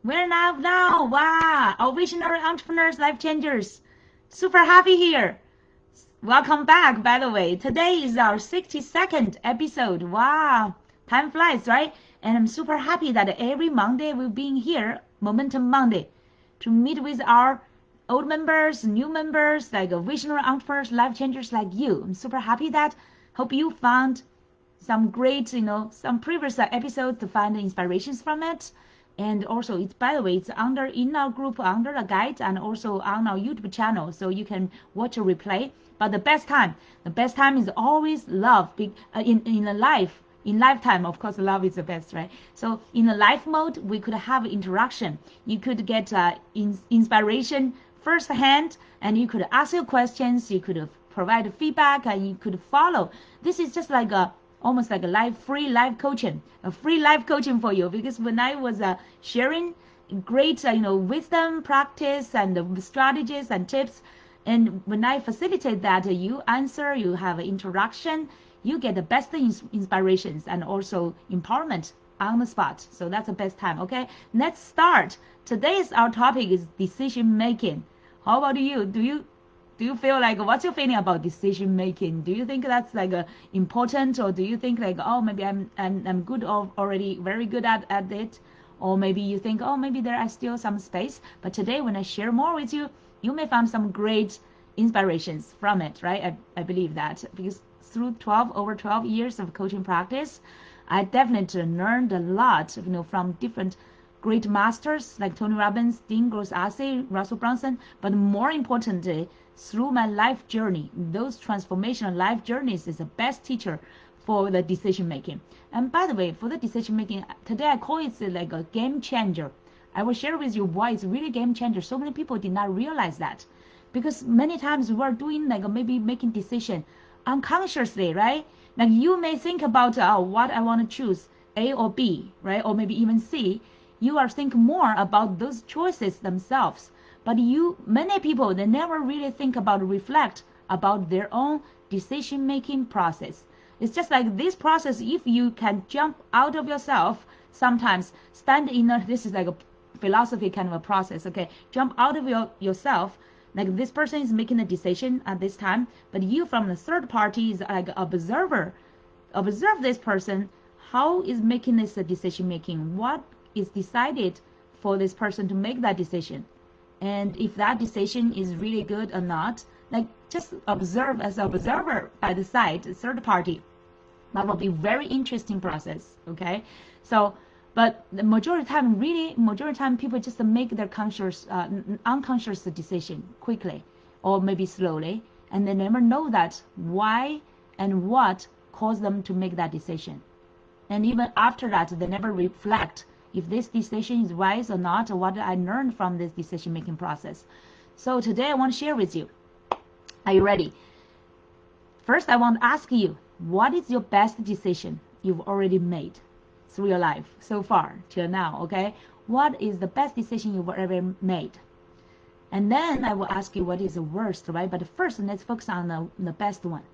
We're now. Wow. Our visionary entrepreneurs, life changers. Super happy here. Welcome back, by the way. Today is our 62nd episode. Wow. Time flies, right? And I'm super happy that every Monday we're being here, Momentum Monday, to meet with our old members, new members, like visionary entrepreneurs, life changers like you. I'm super happy that hope you found some great, some previous episodes to find inspirations from it. And also, it's by the way, it's under in our group, under the guide, and also on our YouTube channel, so you can watch a replay. But the best time is always love. In a life, in lifetime, of course, love is the best, right? So in the life mode, we could have interaction. You could get inspiration firsthand, and you could ask your questions. You could provide feedback, and you could follow. This is just like a almost like a free life coaching, a free life coaching for you. Because when I was sharing great, wisdom, practice, and strategies and tips, and when I facilitate that, you answer, you have interaction, you get the best inspirations and also empowerment on the spot. So that's the best time. Okay, let's start. Today's our topic is decision making. How about you? Do you feel like, what's your feeling about decision making? Do you think that's like important, or do you think like, oh, maybe I'm good already, very good at it, or maybe you think, oh, maybe there are still some space. But today when I share more with you, you may find some great inspirations from it, right? I believe that, because through over 12 years of coaching practice, I definitely learned a lot, from different great masters like Tony Robbins, Dean Gross-Arce, Russell Brunson, but more importantly, through my life journey. Those transformational life journeys is the best teacher for the decision making. And by the way, for the decision making, today I call it like a game changer. I will share with you why it's really game changer. So many people did not realize that, because many times we're doing like maybe making decision unconsciously, right? Like you may think about what I want to choose, A or B, right? Or maybe even C. You are thinking more about those choices themselves. But many people, they never really think about, reflect about their own decision making process. It's just like this process, if you can jump out of yourself, sometimes stand in this is like a philosophy kind of a process, okay? Jump out of yourself, like this person is making a decision at this time, but you from the third party is like observer. Observe this person, how is making this a decision making, what is decided for this person to make that decision, and if that decision is really good or not. Like just observe as an observer by the side, third party. That will be very interesting process. Okay, so but the majority time people just make their unconscious decision quickly or maybe slowly, and they never know that why and what caused them to make that decision. And even after that, they never reflect if this decision is wise or not, or what I learned from this decision making process. So today I want to share with you. Are you ready? First, I want to ask you, what is your best decision you've already made through your life so far till now? Okay, what is the best decision you've ever made? And then I will ask you what is the worst, right? But first, let's focus on the best one.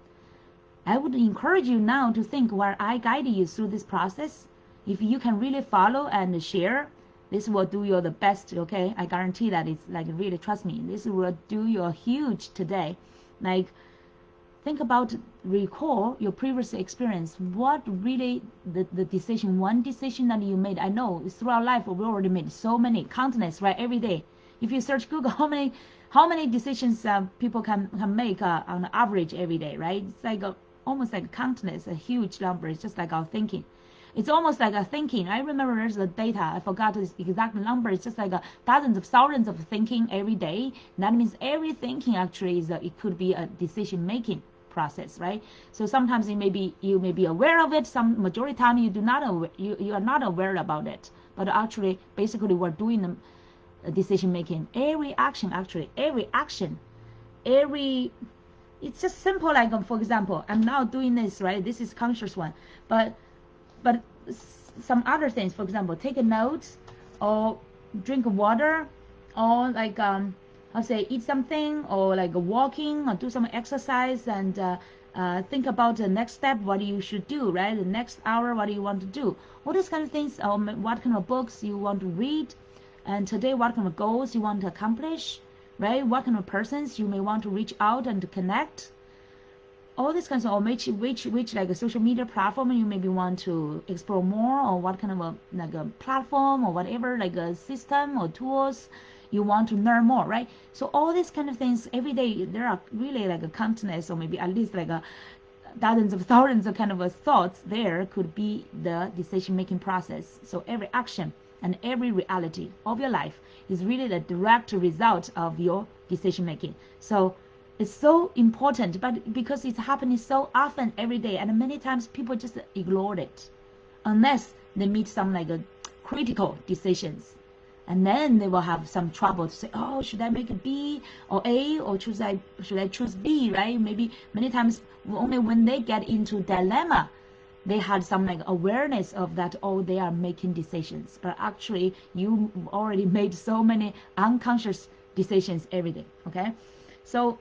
I would encourage you now to think while I guide you through this process. If you can really follow and share, this will do you the best, okay? I guarantee that. It's like, really, trust me, this will do you a huge today. Like, think about, recall your previous experience. What really the decision, one decision that you made. I know throughout life we already made so many, countless, right? Every day. If you search Google, how many decisions people can make on average every day, right? It's like almost like countless, a huge number. It's just like our thinking. It's almost like a thinking. I remember there's the data. I forgot the exact number. It's just like dozens of thousands of thinking every day. That means every thinking actually it could be a decision making process, right? So sometimes you may be aware of it. Some majority time you are not aware about it. But actually, basically, we're doing the decision making. Every action, it's just simple. Like for example, I'm now doing this, right? This is conscious one, but some other things, for example, take a note or drink water, or like I'll say eat something, or like walking, or do some exercise, and think about the next step, what you should do, right? The next hour, what do you want to do? All these kind of things, or what kind of books you want to read, And today, what kind of goals you want to accomplish, right? What kind of persons you may want to reach out and to connect. All these kinds of, or which like a social media platform you maybe want to explore more, or what kind of a like a platform or whatever, like a system or tools you want to learn more, right? So all these kind of things every day, there are really like a countless, or maybe at least like a dozens of thousands of kind of thoughts there could be the decision making process. So every action and every reality of your life is really the direct result of your decision making. So it's so important, but because it's happening so often every day, and many times people just ignore it unless they meet some like a critical decisions, and then they will have some trouble to say, oh, should I make a B or A, or should I choose B, right? Maybe many times only when they get into dilemma, they had some like awareness of that, oh, they are making decisions, but actually you already made so many unconscious decisions every day. Okay, so,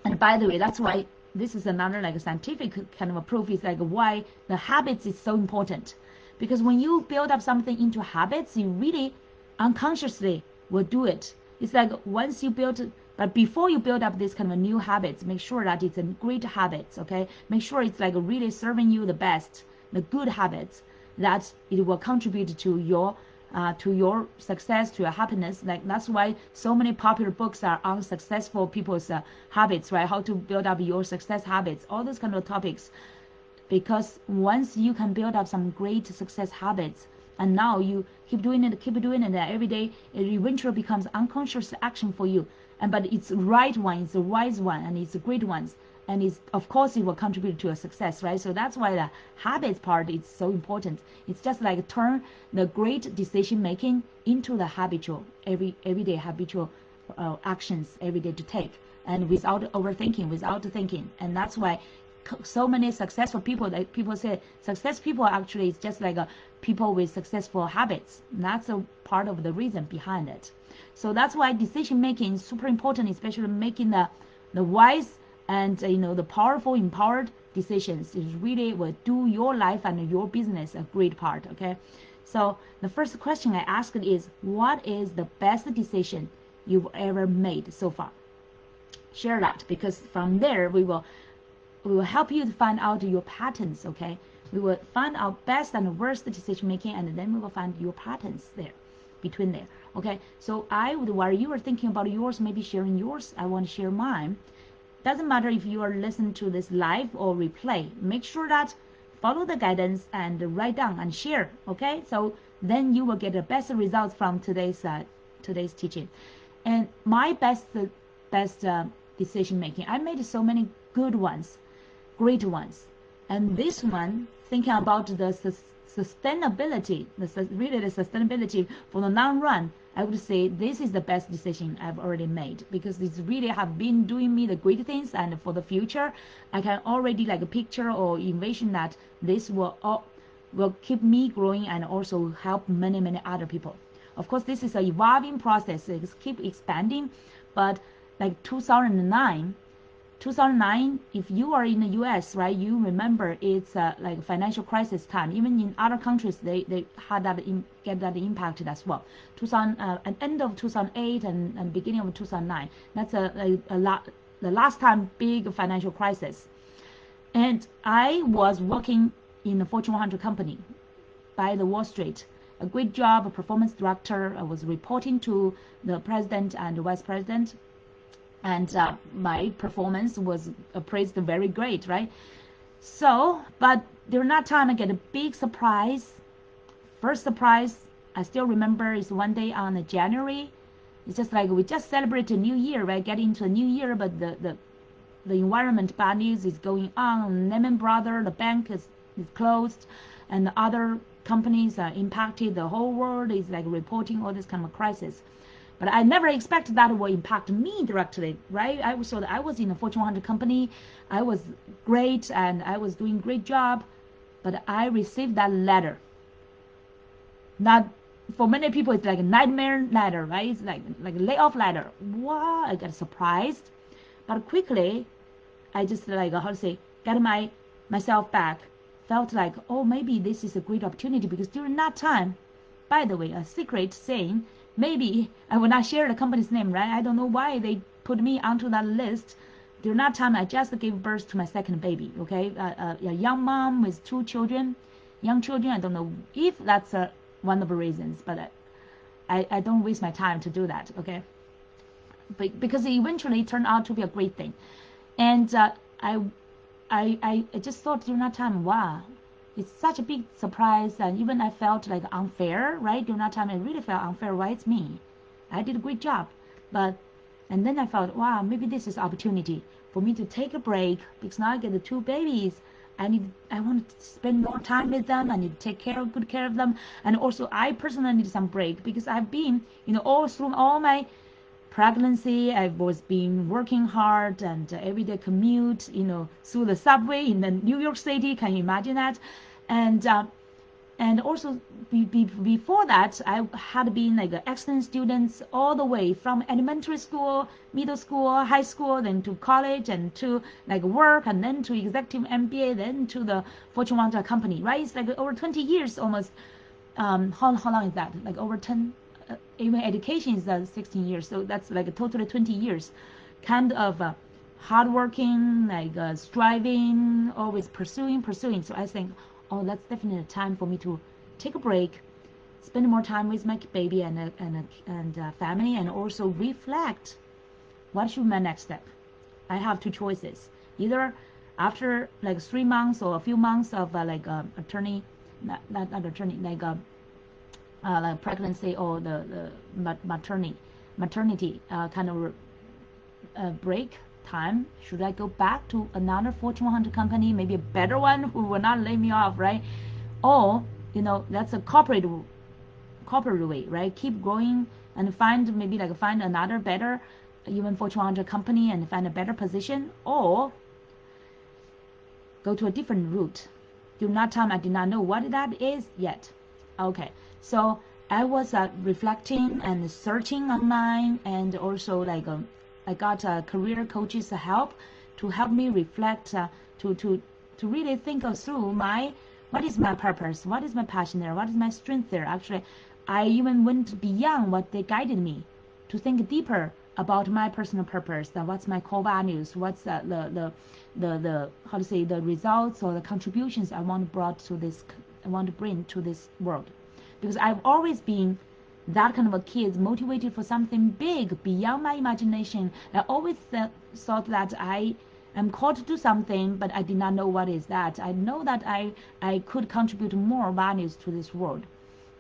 and by the way, that's why this is another like a scientific kind of a proof, is like why the habits is so important. Because when you build up something into habits, you really unconsciously will do it. It's like once you build, but before you build up this kind of new habits, make sure that it's a great habits, okay? Make sure it's like really serving you the best, the good habits, that it will contribute to your success, to your happiness. Like that's why so many popular books are on successful people's habits, right? How to build up your success habits, all those kind of topics. Because once you can build up some great success habits, and now you keep doing it every day, it eventually becomes unconscious action for you. And but it's the right one, it's the wise one, and it's the great ones. And it's, of course, it will contribute to your success, right? So that's why the habits part is so important. It's just like turn the great decision making into the habitual, everyday habitual actions every day to take, and without overthinking, without thinking. And that's why so many successful people, that people say success people actually is just like people with successful habits. And that's a part of the reason behind it. So that's why decision making is super important, especially making the wise and the powerful, empowered decisions is really will do your life and your business a great part. Okay, so the first question I asked is, what is the best decision you've ever made so far? Share that, because from there we will help you to find out your patterns. Okay, we will find out best and worst decision making, and then we will find your patterns there, between there. Okay, so I would, while you are thinking about yours, maybe sharing yours, I want to share mine. Doesn't matter if you are listening to this live or replay, make sure that follow the guidance and write down and share. Okay, so then you will get the best results from today's teaching. And my best decision making, I made so many good ones, great ones. And this one, thinking about the sustainability, the sustainability for the long run, I would say this is the best decision I've already made, because it's really have been doing me the great things, and for the future, I can already like picture or envision that this will keep me growing and also help many other people. Of course, this is an evolving process. It's keep expanding, but like 2009, if you are in the US, right, you remember it's like financial crisis time. Even in other countries, they had that get that impacted as well. End of 2008 and beginning of 2009. That's the last time big financial crisis. And I was working in a Fortune 100 company by the Wall Street. A great job, a performance director. I was reporting to the president and the vice president. And my performance was appraised very great, right? So, but during that time, I get a big surprise. First surprise, I still remember, is one day on January. It's just like we just celebrated New Year, right? Getting into a new year, but the environment bad news is going on. Lehman Brothers, the bank is closed, and the other companies are impacted. The whole world is like reporting all this kind of crisis. But I never expected that it will impact me directly, right? I was in a Fortune 100 company. I was great and I was doing a great job, but I received that letter. Not for many people, it's like a nightmare letter, right? It's like a layoff letter. Wow, I got surprised, but quickly, I just like got myself back. Felt like, oh, maybe this is a great opportunity, because during that time, by the way, a secret saying, maybe I will not share the company's name, right? I don't know why they put me onto that list. During that time, I just gave birth to my second baby, okay? A young mom with two children, young children. I don't know if that's one of the reasons, but I don't waste my time to do that, okay? But because it eventually turned out to be a great thing. And I just thought during that time, wow, it's such a big surprise. And even I felt like unfair, right? During that time, I really felt unfair. Why it's me? I did a great job. And then I felt, wow, maybe this is opportunity for me to take a break because now I get the two babies. I want to spend more time with them. I need to take good care of them. And also I personally need some break because I've been, all through all my pregnancy, I was been working hard and everyday commute, through the subway in the New York City. Can you imagine that? And also before that, I had been like an excellent student all the way from elementary school, middle school, high school, then to college and to like work and then to executive MBA, then to the Fortune 100 company, right? It's like over 20 years almost. How long is that? Like over 10, even education is 16 years. So that's like a totally 20 years kind of hardworking, like striving, always pursuing. So I think, oh, that's definitely a time for me to take a break, spend more time with my baby and family, and also reflect what should be my next step. I have two choices. Either after like 3 months or a few months of like pregnancy or the maternity kind of break time, should I go back to another Fortune 100 company, maybe a better one who will not lay me off, right? Or that's a corporate way, right? Keep growing and find another better, even Fortune 100 company and find a better position, or go to a different route. During that time, I did not know what that is yet. Okay, so I was reflecting and searching online, and also like I got career coaches help to help me reflect, to really think through what is my purpose, what is my passion there, what is my strength there. Actually, I even went beyond what they guided me to think deeper about my personal purpose. What's my core values? What's the results or the contributions I want to bring to this world? Because I've always been that kind of a kid, motivated for something big beyond my imagination. I always thought that I am called to do something, but I did not know what is that. I know that I could contribute more values to this world.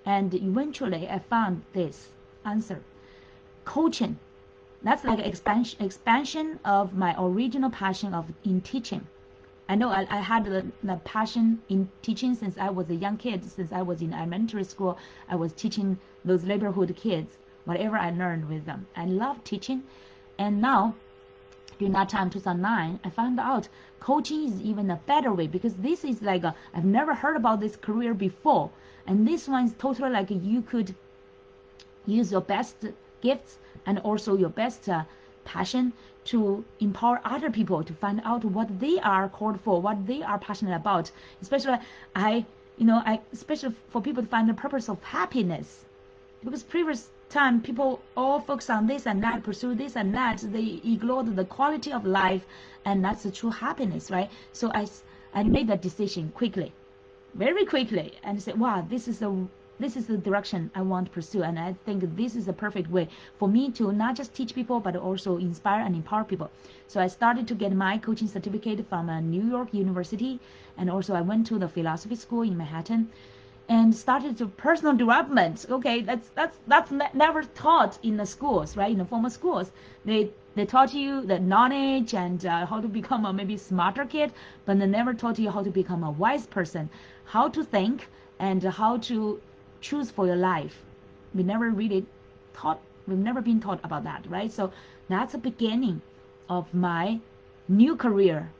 And eventually I found this answer. Coaching. That's like expansion of my original passion in teaching. I know I had the passion in teaching since I was a young kid. Since I was in elementary school, I was teaching those neighborhood kids whatever I learned with them. I love teaching. And now, during that time, 2009, I found out coaching is even a better way, because this is like I've never heard about this career before. And this one is totally like you could use your best gifts and also your best passion to empower other people to find out what they are called for, what they are passionate about. Especially especially for people to find the purpose of happiness, because previous time people all focus on this and that, pursue this and that, they ignored the quality of life, and that's the true happiness, right? So I made that decision quickly, very quickly, and said, wow, this is the direction I want to pursue. And I think this is a perfect way for me to not just teach people, but also inspire and empower people. So I started to get my coaching certificate from New York University. And also I went to the philosophy school in Manhattan and started to personal development. Okay, that's never taught in the schools, right? In the formal schools, they taught you the knowledge and how to become a maybe smarter kid, but they never taught you how to become a wise person, how to think and how to choose for your life. We've never been taught about that, right? So that's the beginning of my new career.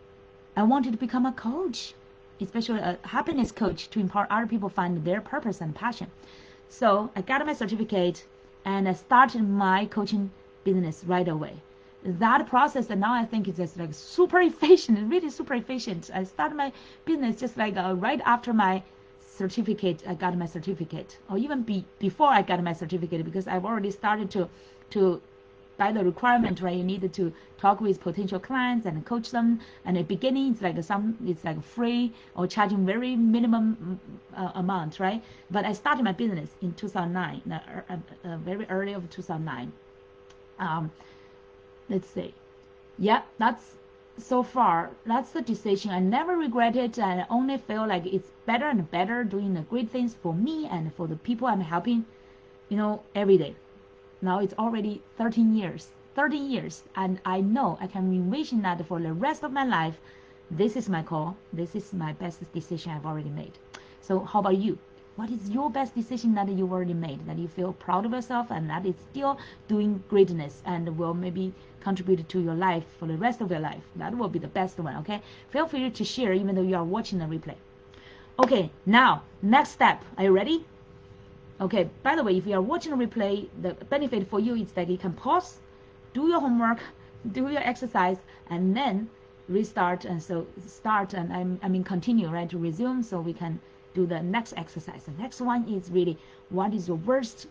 I wanted to become a coach, especially a happiness coach, to empower other people find their purpose and passion. So I got my certificate and I started my coaching business right away. That process, and now I think it's just like super efficient, really super efficient. I started my business just like right after my certificate, I got my certificate, or even before I got my certificate, because I've already started to by the requirement, right? You needed to talk with potential clients and coach them. And at the beginning, it's like free or charging very minimum amount, right? But I started my business in 2009, very early of 2009. Let's see. Yeah, so far, that's the decision. I never regret it. I only feel like it's better and better doing the great things for me and for the people I'm helping, every day. Now it's already 13 years, and I know I can envision that for the rest of my life. This is my call. This is my best decision I've already made. So how about you? What is your best decision that you've already made, that you feel proud of yourself and that is still doing greatness and will maybe contribute to your life for the rest of your life? That will be the best one, okay? Feel free to share even though you are watching the replay. Okay, now, next step. Are you ready? Okay, by the way, if you are watching a replay, the benefit for you is that you can pause, do your homework, do your exercise, and then restart. And so start and I mean continue, right, to resume, so we can do the next exercise. The next one is really, what is your worst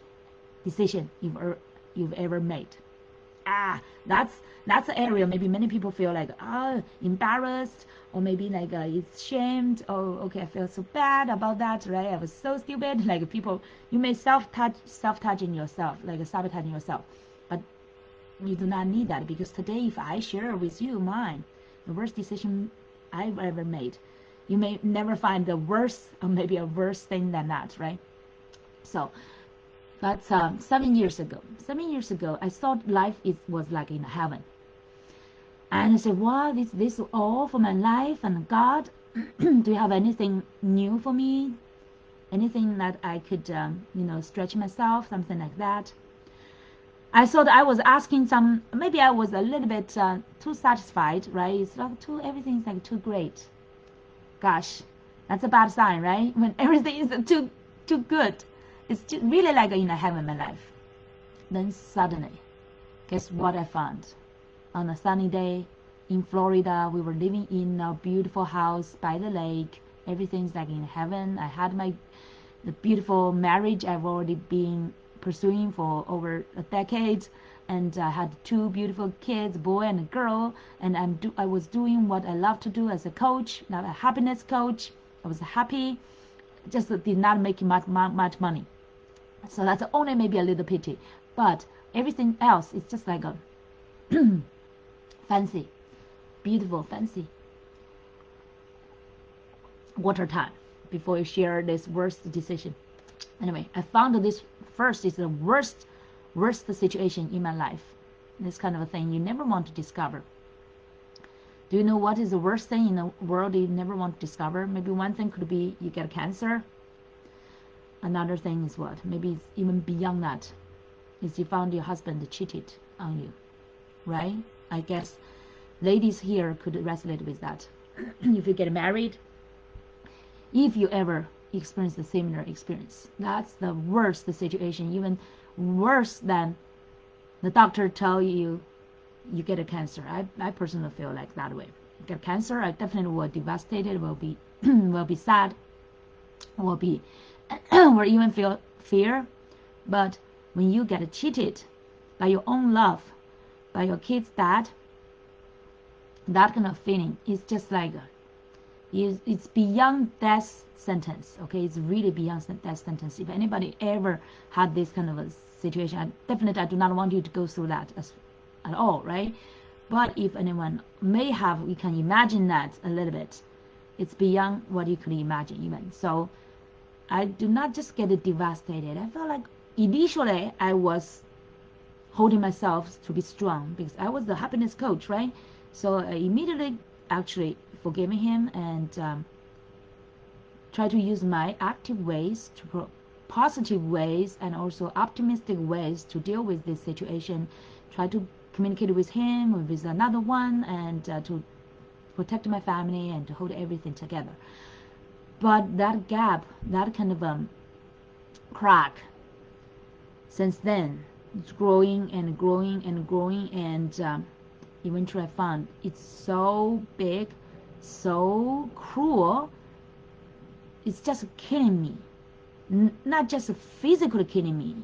decision you've ever made? That's an area maybe many people feel like embarrassed, or maybe like it's shamed. Oh, okay, I feel so bad about that, right? I was so stupid. Like people, you may self-touching yourself, like sabotaging yourself, but you do not need that, because today, if I share with you the worst decision I've ever made, you may never find the worst, or maybe a worse thing than that, right? So that's 7 years ago. 7 years ago, I thought life was like in heaven. And I said, wow, this is all for my life, and God, do you have anything new for me? Anything that I could, stretch myself, something like that. I thought I was asking maybe I was a little bit too satisfied, right? It's like everything's like too great. Gosh, that's a bad sign, right? When everything is too good. It's really like in heaven, my life. Then suddenly, guess what I found? On a sunny day in Florida, we were living in a beautiful house by the lake. Everything's like in heaven. I had the beautiful marriage I've already been pursuing for over a decade, and I had 2 beautiful kids, boy and a girl, and I was doing what I love to do as a coach, not a happiness coach. I was happy, just did not make much money. So that's only maybe a little pity, but everything else is just like a fancy, beautiful, fancy. Water time before you share this worst decision. Anyway, I found this first is the worst situation in my life. This kind of a thing you never want to discover. Do you know what is the worst thing in the world you never want to discover? Maybe one thing could be you get cancer. Another thing is what? Maybe it's even beyond that. Is you found your husband cheated on you, right? I guess ladies here could resonate with that. If you get married, if you ever experience a similar experience, that's the worst situation, even worse than the doctor tell you get a cancer. I personally feel like that way. You get cancer, I definitely will be devastated, will be will be sad, will be or even feel fear. But when you get cheated by your own love, by your kid's dad, that kind of feeling is just like it's beyond death sentence. Okay, it's really beyond death sentence. If anybody ever had this kind of a situation, I do not want you to go through that at all, right? But if anyone may have, you can imagine that a little bit. It's beyond what you could imagine even. So I do not just get devastated. I felt like initially I was holding myself to be strong because I was the happiness coach, right? So I immediately actually forgiving him and try to use my active ways, positive ways, and also optimistic ways to deal with this situation. Try to communicate with him, with another one, and to protect my family and to hold everything together. But that gap, that kind of crack, since then, it's growing and growing and growing, and eventually I found it's so big, so cruel. it's just killing me. Not just physically killing me,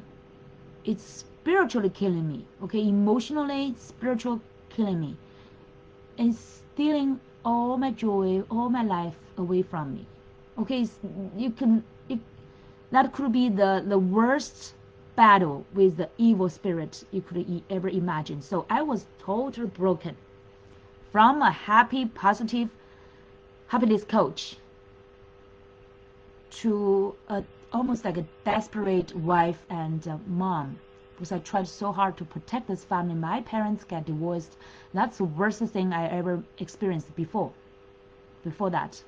it's spiritually killing me. Okay, emotionally, spiritual killing me, and stealing all my joy, all my life away from me. Okay, that could be the worst battle with the evil spirit you could ever imagine. So I was totally broken from a happy, positive, happiness coach to almost like a desperate wife and mom, because I tried so hard to protect this family. My parents got divorced. That's the worst thing I ever experienced before that.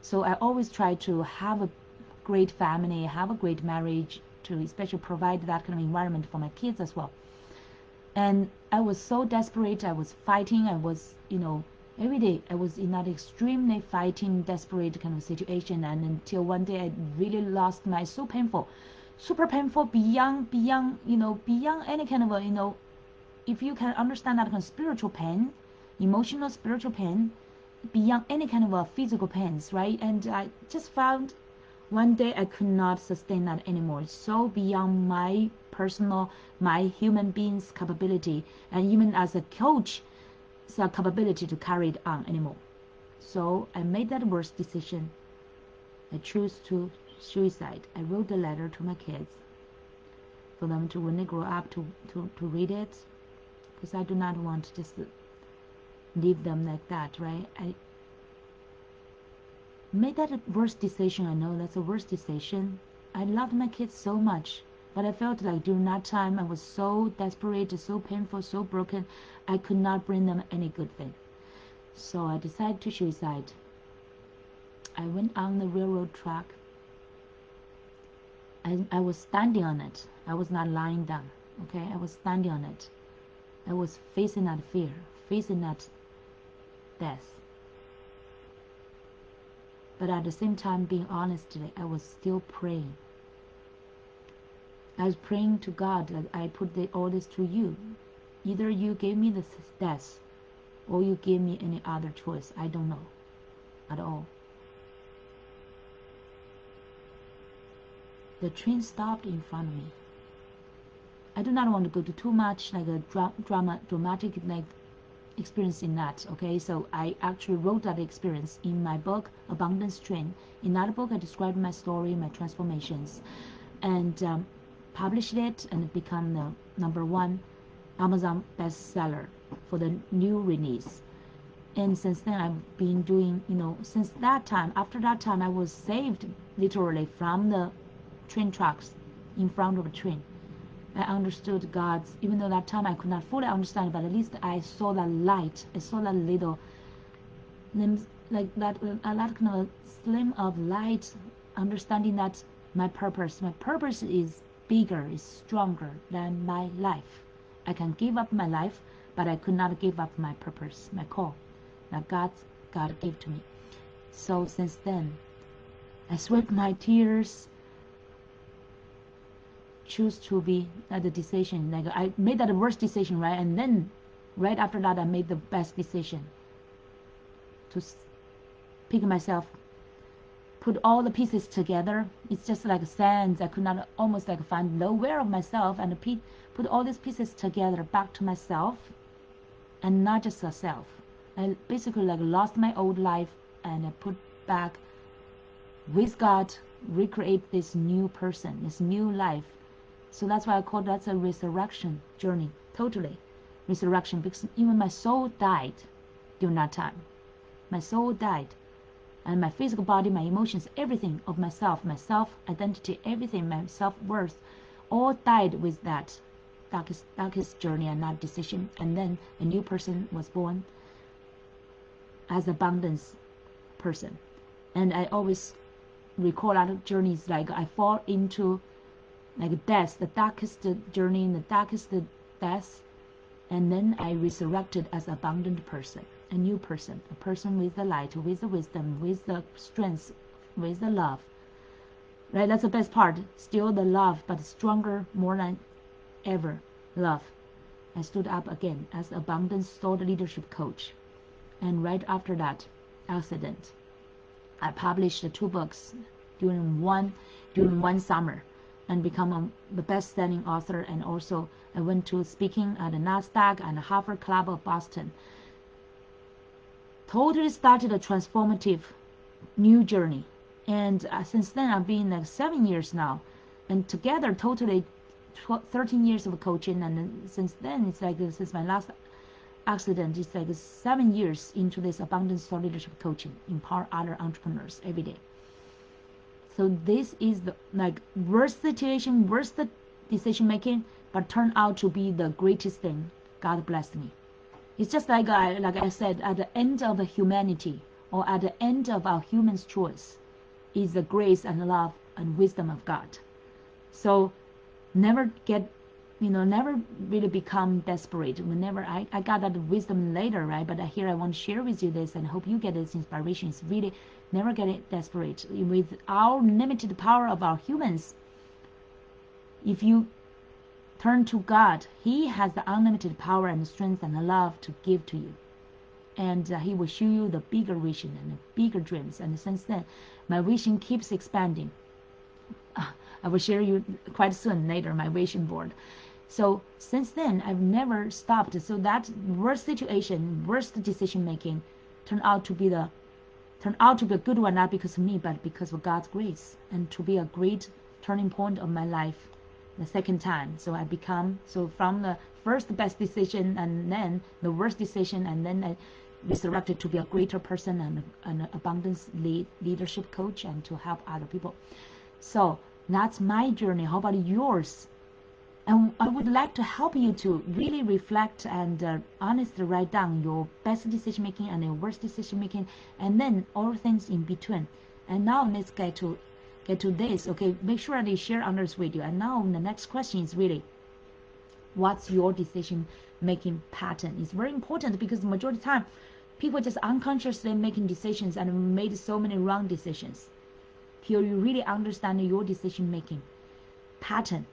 So I always try to have a great family, have a great marriage, to especially provide that kind of environment for my kids as well. And I was so desperate. I was fighting. I was, every day I was in that extremely fighting, desperate kind of situation. And until one day I really lost my, so painful, super painful, beyond any kind of if you can understand that kind of spiritual pain, emotional, spiritual pain, beyond any kind of physical pains, right? And I just found one day I could not sustain that anymore. It's so beyond my personal, my human being's capability, and even as a coach, it's a capability to carry it on anymore. So I made that worst decision. I chose to suicide. I wrote a letter to my kids for them to, when they grow up, to read it, because I do not want to just leave them like that, right? I made that a worst decision. I know that's a worst decision. I loved my kids so much, but I felt like during that time I was so desperate, so painful, so broken, I could not bring them any good thing. So I decided to suicide. I went on the railroad track. I was standing on it. I was not lying down. Okay, I was standing on it. I was facing that fear, facing that death. But at the same time, being honest, I was still praying. I was praying to God that I put all this to you. Either you gave me this death, or you gave me any other choice. I don't know at all. The train stopped in front of me. I do not want to go to too much like a dramatic like experience in that. Okay, so I actually wrote that experience in my book Abundance Train. In that book I described my story, my transformations, and published it, and it became the #1 Amazon bestseller for the new release. And since then I've been doing, since that time, after that time, I was saved literally from the train tracks in front of a train. I understood God's, even though that time I could not fully understand, but at least I saw that light. I saw that little, like that, a lot kind of slim of light, understanding that my purpose is bigger, is stronger than my life. I can give up my life, but I could not give up my purpose, my call that God gave to me. So since then, I swept my tears, choose to be at the decision. Like I made that the worst decision, right? And then right after that, I made the best decision to pick myself, put all the pieces together. It's just like sands. I could not almost like find nowhere of myself, and put all these pieces together back to myself, and not just a self. I basically like lost my old life, and I put back with God, recreate this new person, this new life. So that's why I call that's a resurrection journey, totally resurrection, because even my soul died during that time. My soul died, and my physical body, my emotions, everything of myself, my self-identity, everything, my self-worth, all died with that darkest journey and that decision. And then a new person was born as abundance person. And I always recall that journeys like I fall into like death, the darkest journey, the darkest death, and then I resurrected as abundant person, a new person, a person with the light, with the wisdom, with the strength, with the love. Right, that's the best part. Still the love, but stronger, more than ever love. I stood up again as abundance thought leadership coach. And right after that accident, I published 2 books during one summer, and become the best-selling author. And also I went to speaking at the NASDAQ and the Harvard Club of Boston. Totally started a transformative new journey. And since then I've been like 7 years now, and together totally 13 years of coaching. And then since then, it's like since my last accident, it's like 7 years into this abundance thought leadership coaching, empower other entrepreneurs every day. So this is the like worst situation, worst decision making, but turned out to be the greatest thing. God blessed me. It's just like I said, at the end of the humanity, or at the end of our human's choice, is the grace and love and wisdom of God. So never never really become desperate. Whenever I got that wisdom later, right? But here I want to share with you this, and hope you get this inspiration. It's really never get desperate. With our limited power of our humans, if you turn to God, He has the unlimited power and strength and love to give to you. And He will show you the bigger vision and the bigger dreams. And since then, my vision keeps expanding. I will share you quite soon later my vision board. So since then, I've never stopped. So that worst situation, worst decision making, turned out to be a good one, not because of me, but because of God's grace, and to be a great turning point of my life the second time. So I become, so from the first best decision and then the worst decision, and then I resurrected to be a greater person and an abundance leadership coach, and to help other people. So that's my journey. How about yours? And I would like to help you to really reflect and honestly write down your best decision making and your worst decision making, and then all things in between. And now let's get to this. Okay, make sure that you share on this video. And now the next question is really, what's your decision making pattern? It's very important, because the majority of the time people just unconsciously making decisions and made so many wrong decisions. Till you really understand your decision making pattern,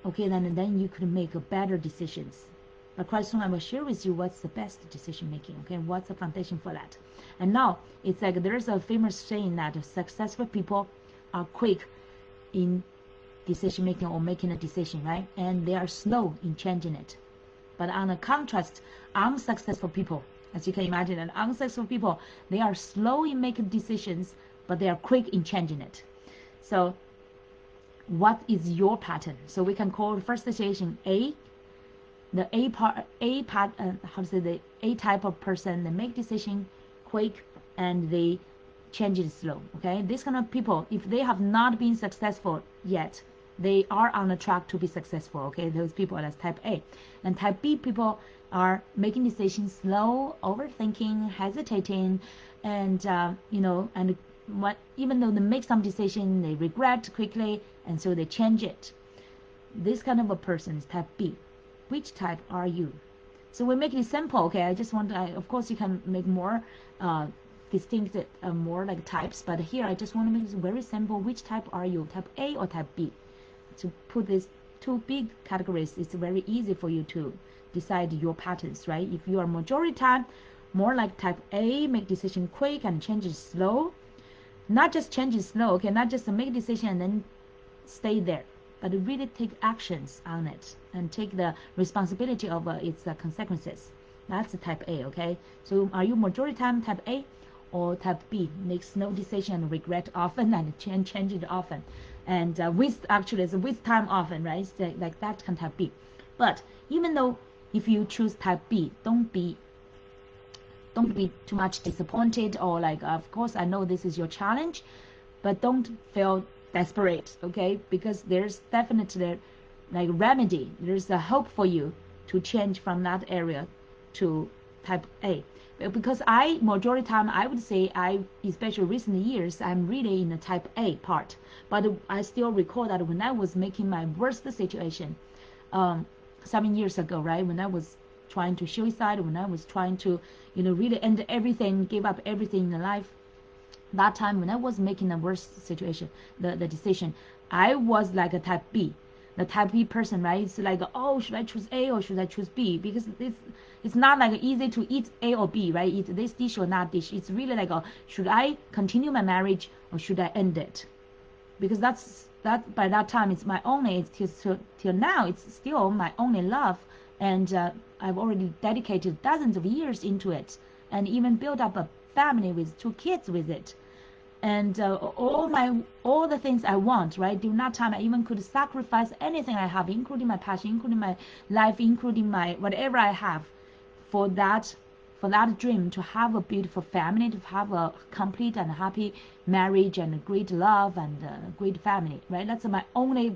okay, then you could make better decisions. But quite soon I will share with you what's the best decision making, okay, what's the foundation for that. And now it's like there's a famous saying that successful people are quick in decision making or making a decision, right? And they are slow in changing it. But on the contrast, unsuccessful people, as you can imagine, and unsuccessful people, they are slow in making decisions, but they are quick in changing it. So what is your pattern? So we can call the first situation A. The the A type of person, they make decision quick and they change it slow. Okay, this kind of people, if they have not been successful yet, they are on a track to be successful. Okay, those people, that's type A. And type B people are making decisions slow, overthinking, hesitating, and even though they make some decision, they regret quickly, and so they change it. This kind of a person is type B. Which type are you? So we make it simple. Okay, I just want to, of course you can make more distinct, more like types, but here I just want to make it very simple. Which type are you, type A or type B? To put these two big categories, it's very easy for you to decide your patterns, right? If you are majority time, more like type A, make decision quick and change it slow. Not just change it slow, okay, not just make a decision and then stay there, but really take actions on it and take the responsibility of its consequences. That's the type A, okay? So are you majority time type A or type B? Makes no decision and regret often and change it often. And with time often, right? So like that can type B. But even though if you choose type B, don't be too much disappointed, or like, of course I know this is your challenge, but don't feel desperate, okay? Because there's definitely like remedy, there's a hope for you to change from that area to type A. Because majority time I would say, especially recent years, I'm really in the type A part. But I still recall that when I was making my worst situation 7 years ago, right, when I was trying to suicide, when I was trying to really end everything, give up everything in life, that time when I was making the worst situation, the decision, I was like a type B. the type B person, right? It's like, oh, should I choose A or should I choose B? Because it's not like easy to eat A or B, right? Eat this dish or that dish. It's really like, should I continue my marriage or should I end it? Because that by that time it's my only, till now it's still my only love, and I've already dedicated dozens of years into it, and even built up a family with 2 kids with it. And all the things I want, right? During that time, I even could sacrifice anything I have, including my passion, including my life, including my whatever I have, for that dream, to have a beautiful family, to have a complete and happy marriage and a great love and a great family, right? That's my only.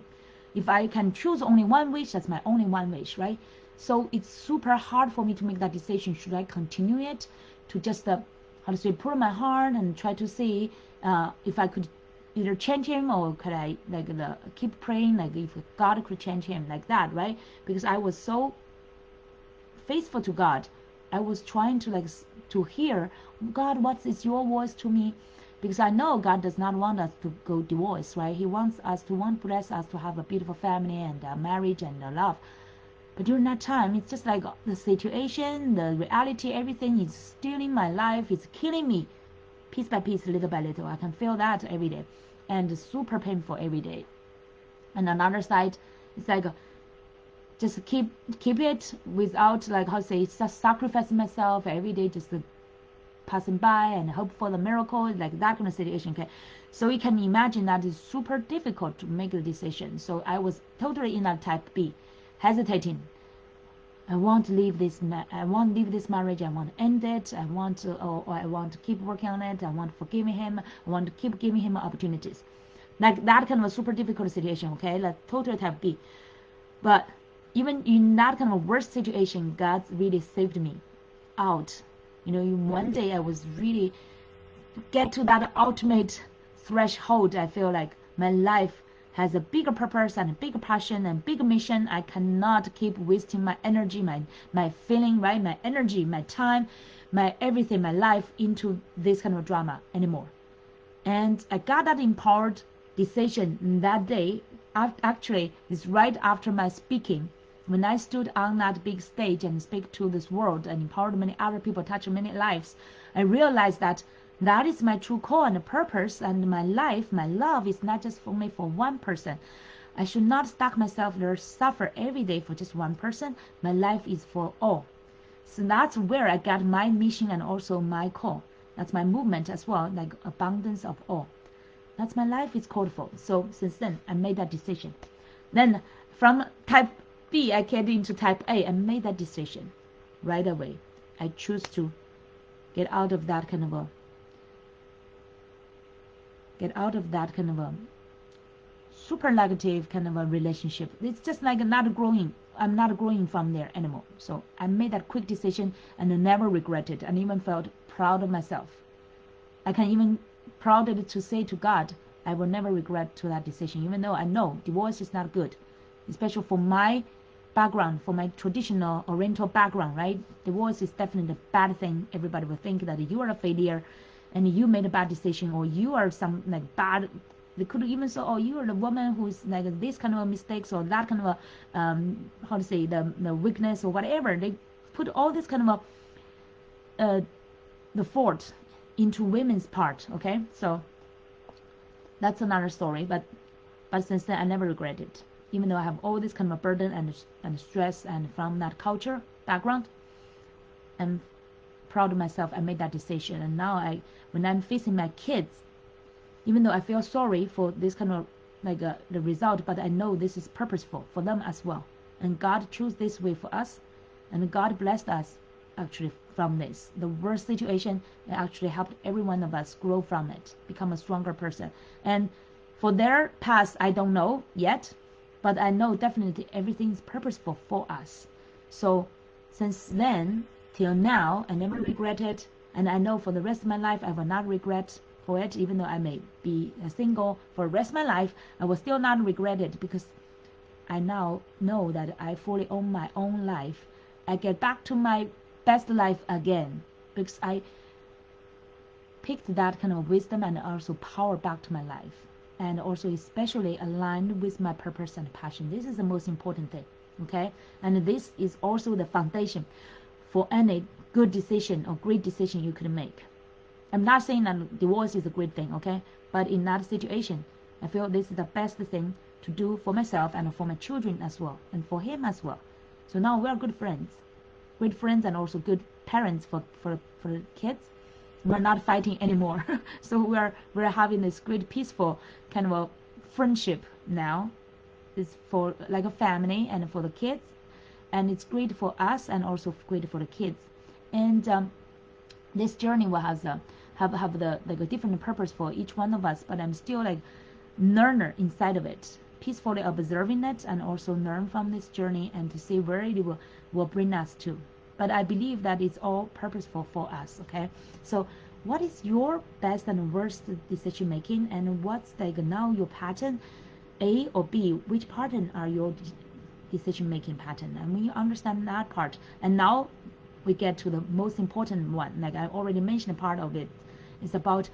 If I can choose only one wish, that's my only one wish, right? So it's super hard for me to make that decision. Should I continue it, to just how to say, put my heart and try to see if I could either change him, or could I keep praying, like if God could change him, like that, right? Because I was so faithful to God. I was trying to hear, God, what is your voice to me? Because I know God does not want us to go divorce, right? He wants us to bless us to have a beautiful family and a marriage and a love. But during that time, it's just like the situation, the reality, everything is stealing my life. It's killing me piece by piece, little by little. I can feel that every day, and super painful every day. And another side, it's like just keep it without, like, how to say, just sacrificing myself every day, just passing by and hope for the miracle, like that kind of situation. Okay, so you can imagine that it's super difficult to make the decision. So I was totally in that type B, hesitating. I want to leave this marriage. I want to end it. I want to keep working on it. I want to forgive him. I want to keep giving him opportunities. Like that kind of a super difficult situation. Okay, like totally type B. But even in that kind of worst situation, God really saved me out. One day I was really get to that ultimate threshold. I feel like my life has a bigger purpose and a bigger passion and bigger mission. I cannot keep wasting my energy, my feeling, right? My energy, my time, my everything, my life into this kind of drama anymore. And I got that empowered decision that day. Actually, it's right after my speaking. When I stood on that big stage and speak to this world and empowered many other people, touched many lives, I realized that is my true call and purpose, and my life, my love is not just for me, for one person. I should not stuck myself there, suffer every day for just one person. My life is for all. So that's where I got my mission and also my call. That's my movement as well, like abundance of all. That's my life is called for. So since then, I made that decision. Then from type B, I get into type A and made that decision right away. I choose to get out of that kind of a super negative kind of a relationship. It's just like not growing. I'm not growing from there anymore. So I made that quick decision and I never regretted, and even felt proud of myself. I can even proud to say to God, I will never regret to that decision, even though I know divorce is not good, especially for my background, for my traditional Oriental background, right? Divorce is definitely a bad thing. Everybody will think that you are a failure and you made a bad decision, or you are some like bad. They could even say, oh, you are the woman who's like this kind of a mistakes or that kind of a how to say, the weakness or whatever. They put all this kind of a the fault into women's part. Okay, so that's another story. But since then, I never regret it, even though I have all this kind of a burden and stress, and from that culture background, I'm proud of myself. I made that decision, and now when I'm facing my kids, even though I feel sorry for this kind of like the result, but I know this is purposeful for them as well, and God chose this way for us, and God blessed us actually from this. The worst situation, it actually helped every one of us grow from it, become a stronger person. And for their past, I don't know yet, but I know definitely everything is purposeful for us. So since then till now, I never regretted, and I know for the rest of my life I will not regret for it. Even though I may be single for the rest of my life, I will still not regret it, because I now know that I fully own my own life. I get back to my best life again, because I picked that kind of wisdom and also power back to my life. and also especially aligned with my purpose and passion. This is the most important thing, okay? And this is also the foundation for any good decision or great decision you could make. I'm not saying that divorce is a great thing, okay? But in that situation, I feel this is the best thing to do for myself and for my children as well, and for him as well. So now we are good friends, great friends, and also good parents for the kids. We're not fighting anymore. So we're having this great peaceful kind of a friendship now. It's for like a family and for the kids, and it's great for us and also great for the kids. And this journey will have the like a different purpose for each one of us, but I'm still like learner inside of it, peacefully observing it and also learn from this journey and to see where it will bring us to. But I believe that it's all purposeful for us, okay? So what is your best and worst decision making, and what's like now your pattern, A or B? Which pattern are your decision making pattern? And when you understand that part, and now we get to the most important one, like I already mentioned, part of it is about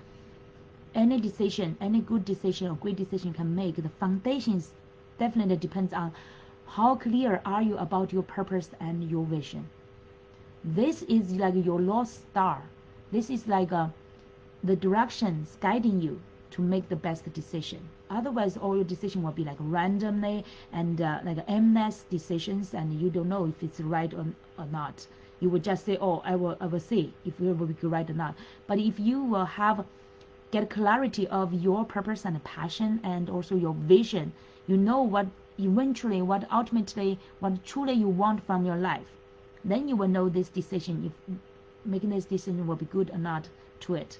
any decision, any good decision or great decision you can make. The foundations definitely depends on how clear are you about your purpose and your vision. This is like your North Star. This is like the directions guiding you to make the best decision. Otherwise, all your decision will be like randomly and like aimless decisions, and you don't know if it's right or not. You would just say, oh, I will see if it will be right or not. But if you will get clarity of your purpose and passion and also your vision, you know what eventually, what ultimately, what truly you want from your life. Then you will know this decision, if making this decision will be good or not to it.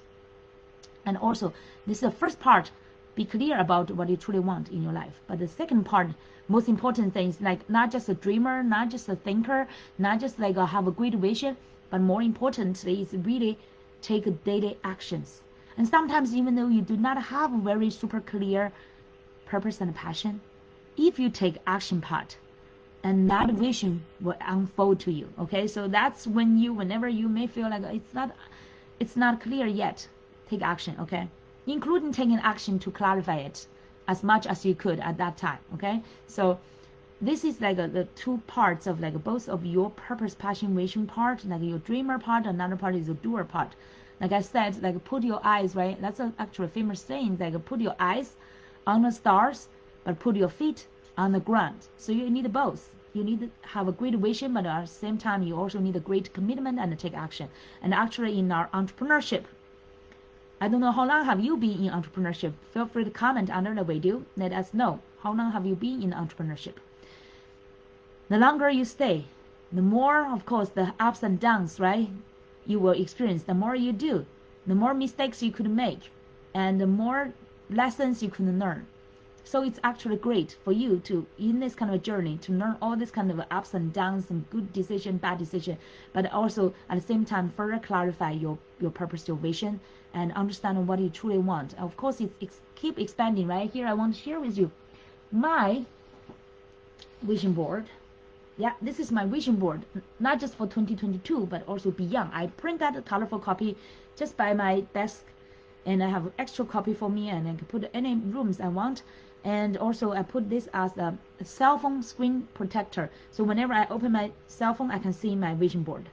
And also, this is the first part, be clear about what you truly want in your life. But the second part, most important thing is like not just a dreamer, not just a thinker, not just like have a great vision, but more importantly is really take daily actions. And sometimes even though you do not have a very super clear purpose and passion, if you take action part, and that vision will unfold to you, okay? So that's when whenever you may feel like it's not clear yet, take action, okay? Including taking action to clarify it as much as you could at that time, okay? So this is like the two parts of like both of your purpose, passion, vision part, like your dreamer part, another part is your doer part. Like I said, like put your eyes, right? That's actually a famous saying, like put your eyes on the stars, but put your feet on the ground. So you need both. You need to have a great vision, but at the same time, you also need a great commitment and take action. And actually in our entrepreneurship, I don't know how long have you been in entrepreneurship. Feel free to comment under the video. Let us know how long have you been in entrepreneurship. The longer you stay, the more, of course, the ups and downs, right, you will experience. The more you do, the more mistakes you could make, and the more lessons you could learn. So it's actually great for you to, in this kind of a journey, to learn all this kind of ups and downs and good decision, bad decision, but also at the same time further clarify your purpose, your vision, and understand what you truly want. Of course, it's keep expanding. Right here, I want to share with you my vision board. Yeah, this is my vision board, not just for 2022, but also beyond. I print out a colorful copy just by my desk, and I have an extra copy for me, and I can put any rooms I want. And also I put this as a cell phone screen protector. So whenever I open my cell phone, I can see my vision board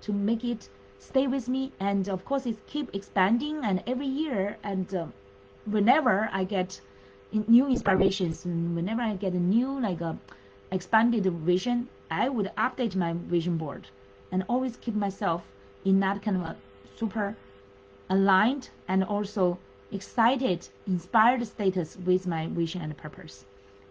to make it stay with me. And of course, it keep expanding, and every year, and whenever I get new inspirations, and whenever I get a new expanded vision, I would update my vision board and always keep myself in that kind of a super aligned and also excited, inspired status with my vision and purpose.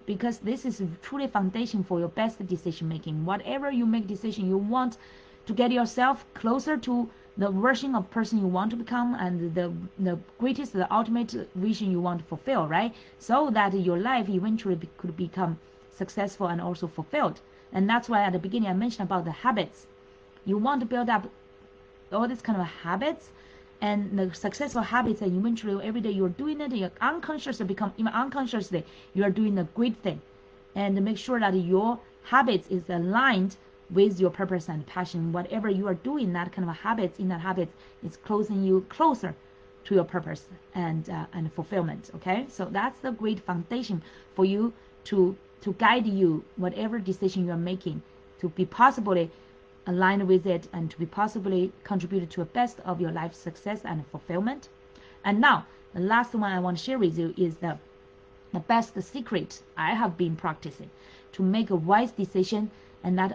Because this is truly foundation for your best decision making. Whatever you make decision, you want to get yourself closer to the version of person you want to become, and the greatest, the ultimate vision you want to fulfill, right? So that your life eventually could become successful and also fulfilled. And that's why at the beginning I mentioned about the habits. You want to build up all these kind of habits, and the successful habits, and eventually every day you're doing it, you're unconsciously become, even unconsciously, you are doing a great thing. And make sure that your habits is aligned with your purpose and passion. Whatever you are doing, that kind of habits, in that habit, is closing you closer to your purpose and fulfillment. Okay, so that's the great foundation for you to guide you whatever decision you are making, to be possibly aligned with it and to be possibly contributed to the best of your life success and fulfillment. And now the last one I want to share with you is the best secret I have been practicing to make a wise decision, and that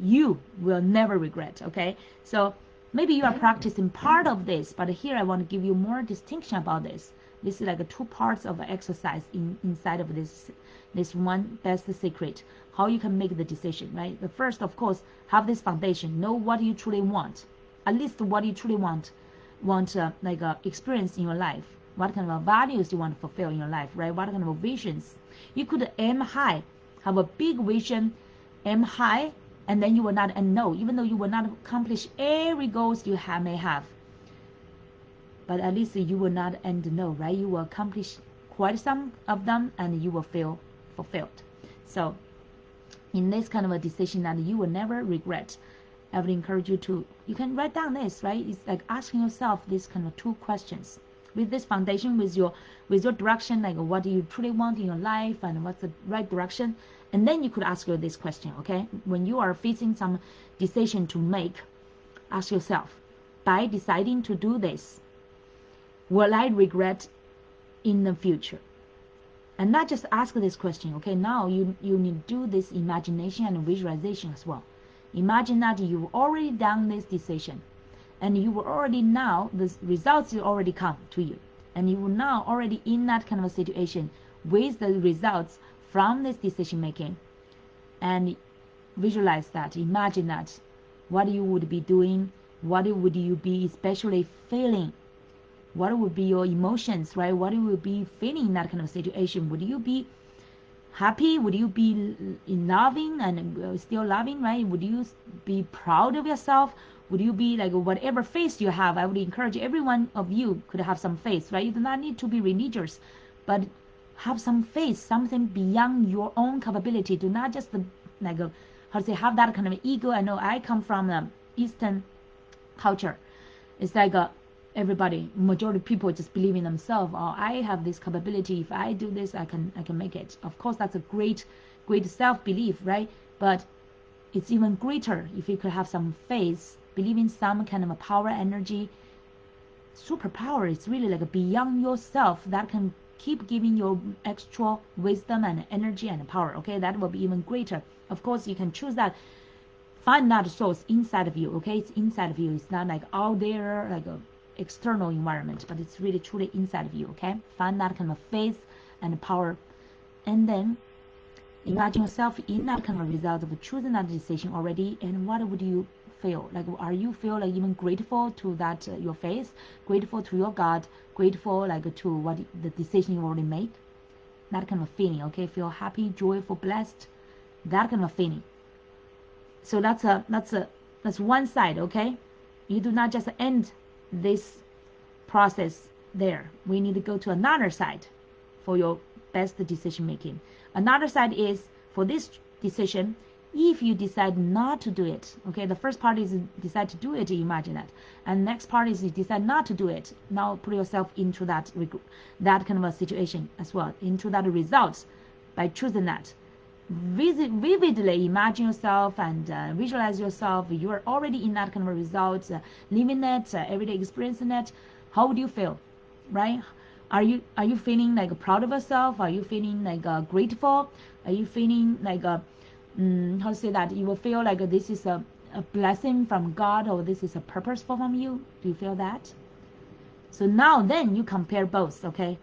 you will never regret. Okay, so maybe you are practicing part of this, but here I want to give you more distinction about this. This is like two parts of exercise inside of this one best secret, how you can make the decision, right? The first, of course, have this foundation, know what you truly want, at least what you truly want experience in your life, what kind of values you want to fulfill in your life, right? What kind of visions. You could aim high, have a big vision, aim high, and then you will not end no, even though you will not accomplish every goals you may have, but at least you will not end no, right? You will accomplish quite some of them and you will feel fulfilled. So in this kind of a decision that you will never regret, I would encourage you to, you can write down this, right? It's like asking yourself this kind of two questions. With this foundation, with your direction, like what do you truly want in your life and what's the right direction, and then you could ask you this question, okay? When you are facing some decision to make, ask yourself, by deciding to do this, will I regret in the future? And not just ask this question, okay? Now you need to do this imagination and visualization as well. Imagine that you've already done this decision, and you were already now, the results will already come to you, and you are now already in that kind of a situation with the results from this decision making. And visualize that, imagine that, what you would be doing, what would you be especially feeling, what would be your emotions, right? What you would be feeling in that kind of situation. Would you be happy? Would you be loving and still loving, right? Would you be proud of yourself? Would you be like whatever faith you have? I would encourage every one of you could have some faith, right? You do not need to be religious, but have some faith, something beyond your own capability. Do not just have that kind of ego. I know I come from Eastern culture. It's like everybody, majority of people just believe in themselves. Oh, I have this capability. If I do this, I can make it. Of course, that's a great self-belief, right? But it's even greater if you could have some faith, believe in some kind of a power, energy, superpower. It's really like beyond yourself that can keep giving you extra wisdom and energy and power. Okay, that will be even greater. Of course, you can choose that. Find that source inside of you. Okay, it's inside of you. It's not like out there, like a external environment, but it's really truly inside of you. Okay, find that kind of faith and power, and then imagine yourself in that kind of result of choosing that decision already. And what would you feel like? Are you feel like even grateful to that your faith, grateful to your God, grateful like to what the decision you already made? That kind of feeling. Okay, feel happy, joyful, blessed, that kind of feeling. So that's one side. Okay, you do not just end this process there. We need to go to another side for your best decision making. Another side is for this decision, if you decide not to do it. Okay, the first part is decide to do it, imagine that, and next part is you decide not to do it. Now put yourself into that kind of a situation as well, into that result by choosing that. Vividly imagine yourself and visualize yourself. You are already in that kind of a result, living it, everyday experiencing it. How would you feel, right? Are you feeling like proud of yourself? Are you feeling like grateful? Are you feeling like how to say that? You will feel like this is a blessing from God, or this is a purposeful from you. Do you feel that? So now then you compare both. Okay,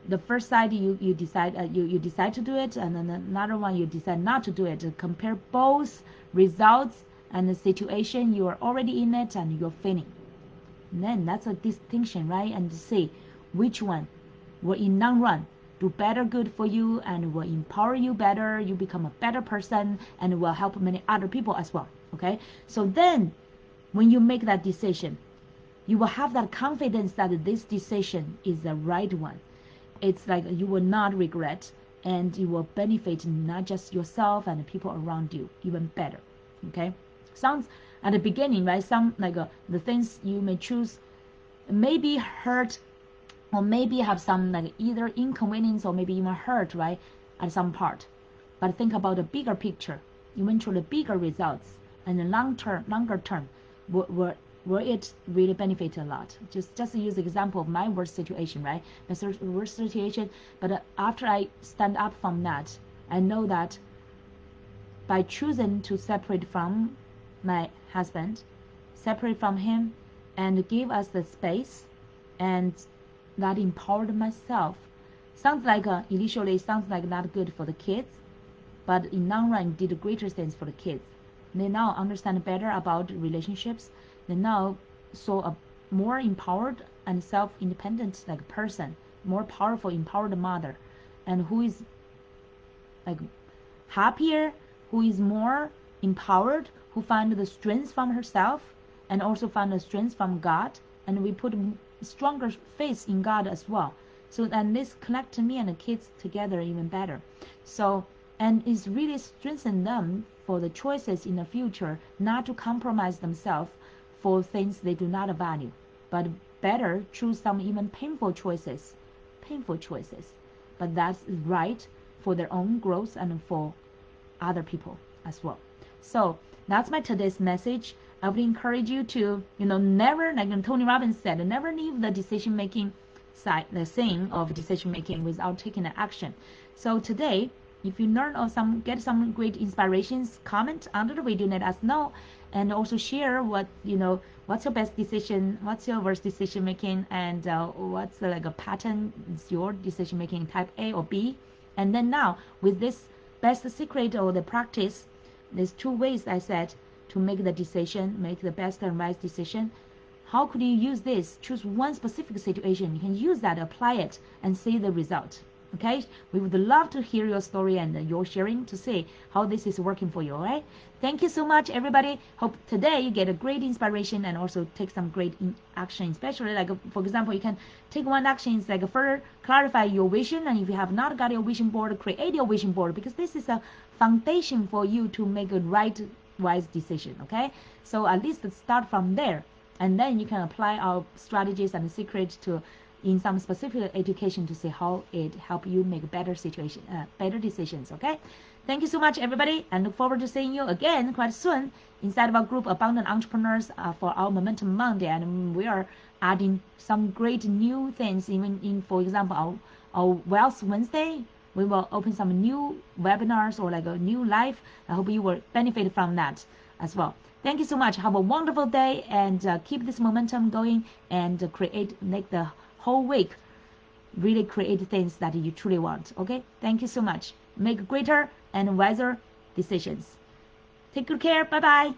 the first side you decide you decide to do it, and then another one you decide not to do it. Compare both results and the situation. You are already in it and you're feeling. And then that's a distinction, right? And see which one will in long run do better good for you and will empower you better. You become a better person and will help many other people as well. Okay, so then when you make that decision, you will have that confidence that this decision is the right one. It's like you will not regret, and you will benefit not just yourself and the people around you even better. Okay, sounds at the beginning, right? Some like the things you may choose maybe hurt, or maybe have some like either inconvenience or maybe even hurt, right, at some part. But think about the bigger picture, eventually bigger results, and the longer term, will it really benefit a lot? Just use the example of my worst situation, right? My worst situation, but after I stand up from that, I know that by choosing to separate from my husband, separate from him, and give us the space, and that empowered myself. Sounds like initially sounds like not good for the kids, but in long run did greater things for the kids. They now understand better about relationships. They now saw a more empowered and self-independent like person, more powerful, empowered mother, and who is like happier, who is more empowered, who find the strength from herself and also find the strength from God, and we put stronger faith in God as well. So then this connect me and the kids together even better. So and it's really strengthen them for the choices in the future, not to compromise themselves for things they do not value, but better choose some even painful choices, but that's right for their own growth and for other people as well. So that's my today's message. I would encourage you to, never, like Tony Robbins said, never leave the decision making side, the thing of decision making without taking an action. So today, if you learn or get some great inspirations, comment under the video, let us know, and also share what's your best decision, what's your worst decision making, and what's like a pattern is your decision making, type A or B. And then now with this best secret or the practice, there's two ways I said to make the decision, make the best and right decision. How could you use this? Choose one specific situation. You can use that, apply it, and see the result. Okay, we would love to hear your story and your sharing to see how this is working for you. All right, thank you so much, everybody. Hope today you get a great inspiration and also take some great action, especially like for example, you can take one action is like further clarify your vision, and if you have not got your vision board, create your vision board, because this is a foundation for you to make a wise decision. Okay, so at least start from there, and then you can apply our strategies and secrets to in some specific education to see how it help you make better decisions. Okay, thank you so much, everybody, and look forward to seeing you again quite soon inside of our group Abundant Entrepreneurs for our Momentum Monday, and we are adding some great new things even in, for example, our Wealth Wednesday. We will open some new webinars or like a new live. I hope you will benefit from that as well. Thank you so much. Have a wonderful day, and keep this momentum going, and make the whole week really create things that you truly want. Okay, thank you so much. Make greater and wiser decisions. Take good care. Bye bye.